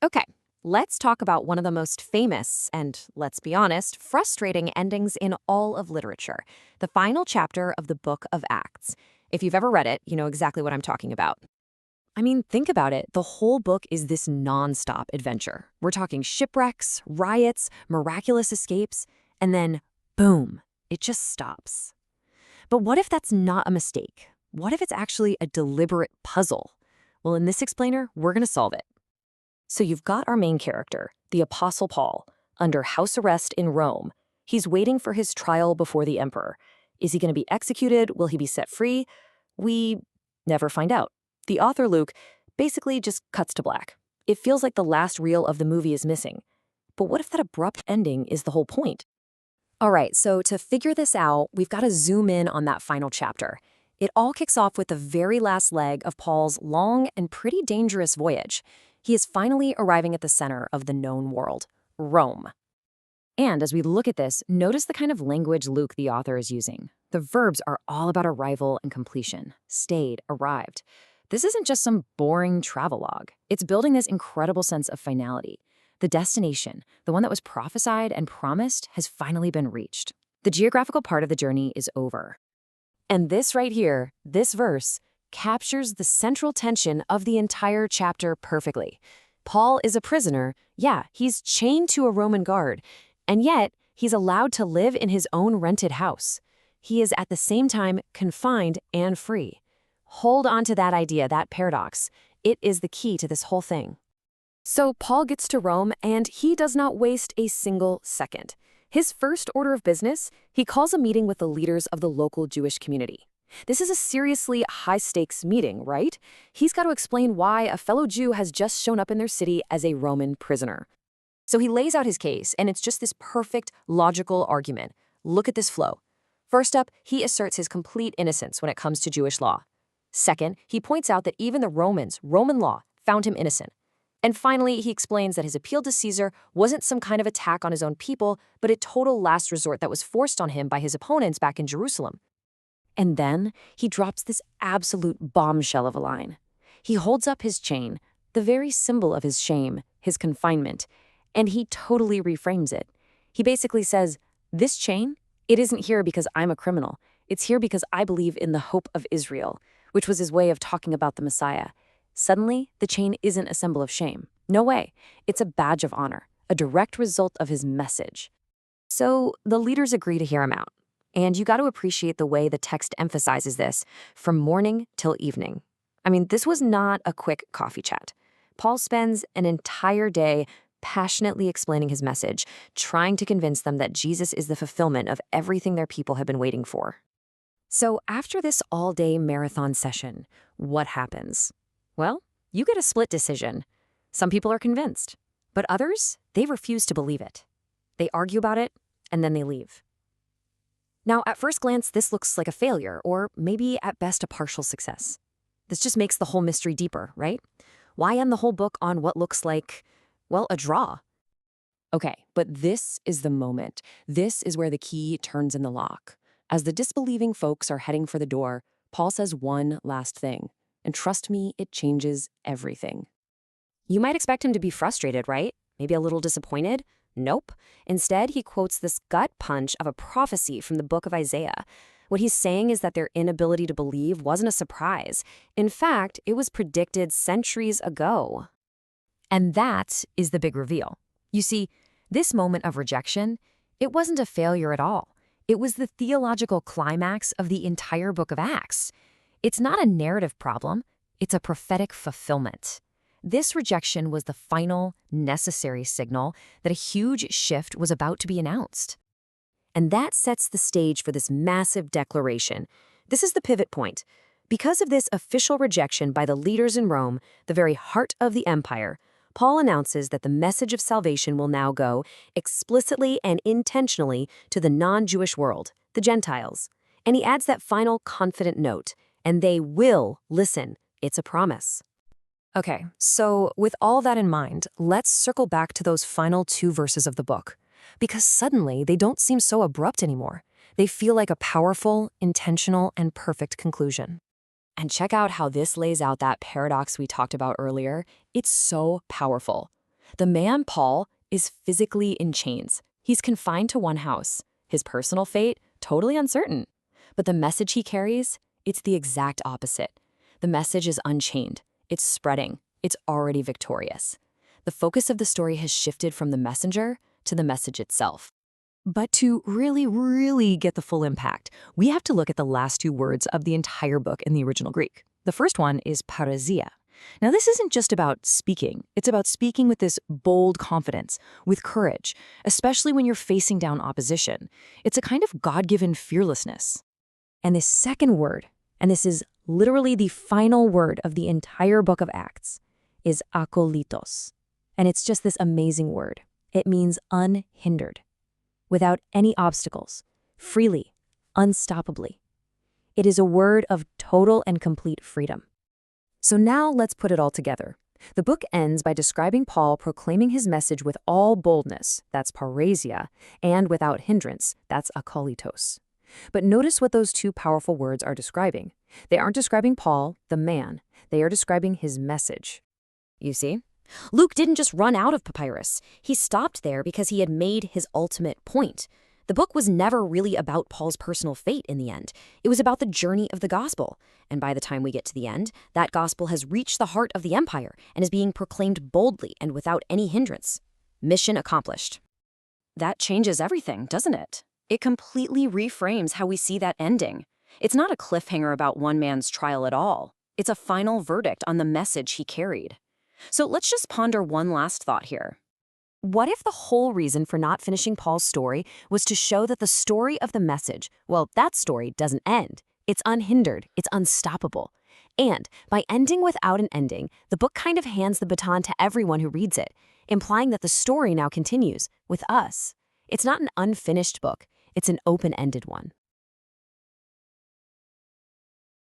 Okay, let's talk about one of the most famous and, let's be honest, frustrating endings in all of literature, the final chapter of the Book of Acts. If you've ever read it, you know exactly what I'm talking about. I mean, think about it. The whole book is this nonstop adventure. We're talking shipwrecks, riots, miraculous escapes, and then, boom, it just stops. But what if that's not a mistake? What if it's actually a deliberate puzzle? Well, in this explainer, we're going to solve it. So you've got our main character, the Apostle Paul, under house arrest in Rome. He's waiting for his trial before the emperor. Is he going to be executed? Will he be set free? We never find out. The author, Luke, basically just cuts to black. It feels like the last reel of the movie is missing. But what if that abrupt ending is the whole point? All right, so to figure this out, we've got to zoom in on that final chapter. It all kicks off with the very last leg of Paul's long and pretty dangerous voyage. He is finally arriving at the center of the known world, Rome. And as we look at this, notice the kind of language Luke, the author, is using. The verbs are all about arrival and completion. Stayed, arrived. This isn't just some boring travelogue. It's building this incredible sense of finality. The destination, the one that was prophesied and promised, has finally been reached. The geographical part of the journey is over. And this right here, this verse, captures the central tension of the entire chapter perfectly. Paul is a prisoner. Yeah, he's chained to a Roman guard. And yet, he's allowed to live in his own rented house. He is at the same time confined and free. Hold on to that idea, that paradox. It is the key to this whole thing. So Paul gets to Rome, and he does not waste a single second. His first order of business, he calls a meeting with the leaders of the local Jewish community. This is a seriously high-stakes meeting, right? He's got to explain why a fellow Jew has just shown up in their city as a Roman prisoner. So he lays out his case, and it's just this perfect, logical argument. Look at this flow. First up, he asserts his complete innocence when it comes to Jewish law. Second, he points out that even the Romans, Roman law, found him innocent. And finally, he explains that his appeal to Caesar wasn't some kind of attack on his own people, but a total last resort that was forced on him by his opponents back in Jerusalem. And then he drops this absolute bombshell of a line. He holds up his chain, the very symbol of his shame, his confinement, and he totally reframes it. He basically says, this chain, it isn't here because I'm a criminal. It's here because I believe in the hope of Israel, which was his way of talking about the Messiah. Suddenly, the chain isn't a symbol of shame. No way. It's a badge of honor, a direct result of his message. So the leaders agree to hear him out. And you got to appreciate the way the text emphasizes this, from morning till evening. I mean, this was not a quick coffee chat. Paul spends an entire day passionately explaining his message, trying to convince them that Jesus is the fulfillment of everything their people have been waiting for. So after this all-day marathon session, what happens? Well, you get a split decision. Some people are convinced, but others, they refuse to believe it. They argue about it, and then they leave. Now, at first glance, this looks like a failure, or maybe at best a partial success. This just makes the whole mystery deeper, right? Why end the whole book on what looks like, well, a draw? Okay, but this is the moment. This is where the key turns in the lock. As the disbelieving folks are heading for the door, Paul says one last thing. And trust me, it changes everything. You might expect him to be frustrated, right? Maybe a little disappointed? Nope. Instead, he quotes this gut punch of a prophecy from the book of Isaiah. What he's saying is that their inability to believe wasn't a surprise. In fact, it was predicted centuries ago. And that is the big reveal. You see, this moment of rejection, it wasn't a failure at all. It was the theological climax of the entire book of Acts. It's not a narrative problem, it's a prophetic fulfillment. This rejection was the final, necessary signal that a huge shift was about to be announced. And that sets the stage for this massive declaration. This is the pivot point. Because of this official rejection by the leaders in Rome, the very heart of the empire, Paul announces that the message of salvation will now go explicitly and intentionally to the non-Jewish world, the Gentiles. And he adds that final confident note. And they will listen. It's a promise. Okay, so with all that in mind, let's circle back to those final 2 verses of the book. Because suddenly, they don't seem so abrupt anymore. They feel like a powerful, intentional, and perfect conclusion. And check out how this lays out that paradox we talked about earlier. It's so powerful. The man, Paul, is physically in chains. He's confined to one house. His personal fate, totally uncertain. But the message he carries, it's the exact opposite. The message is unchained. It's spreading. It's already victorious. The focus of the story has shifted from the messenger to the message itself. But to really get the full impact, we have to look at the last two words of the entire book in the original Greek. The first one is parousia. Now, this isn't just about speaking. It's about speaking with this bold confidence, with courage, especially when you're facing down opposition. It's a kind of God-given fearlessness. And this second word, and this is literally the final word of the entire book of Acts, is akolitos. And it's just this amazing word. It means unhindered, without any obstacles, freely, unstoppably. It is a word of total and complete freedom. So now let's put it all together. The book ends by describing Paul proclaiming his message with all boldness, that's parousia, and without hindrance, that's akolitos. But notice what those two powerful words are describing. They aren't describing Paul, the man. They are describing his message. You see? Luke didn't just run out of papyrus. He stopped there because he had made his ultimate point. The book was never really about Paul's personal fate in the end. It was about the journey of the gospel. And by the time we get to the end, that gospel has reached the heart of the empire and is being proclaimed boldly and without any hindrance. Mission accomplished. That changes everything, doesn't it? It completely reframes how we see that ending. It's not a cliffhanger about one man's trial at all. It's a final verdict on the message he carried. So let's just ponder one last thought here. What if the whole reason for not finishing Paul's story was to show that the story of the message, well, that story doesn't end. It's unhindered, it's unstoppable. And by ending without an ending, the book kind of hands the baton to everyone who reads it, implying that the story now continues with us. It's not an unfinished book, it's an open-ended one.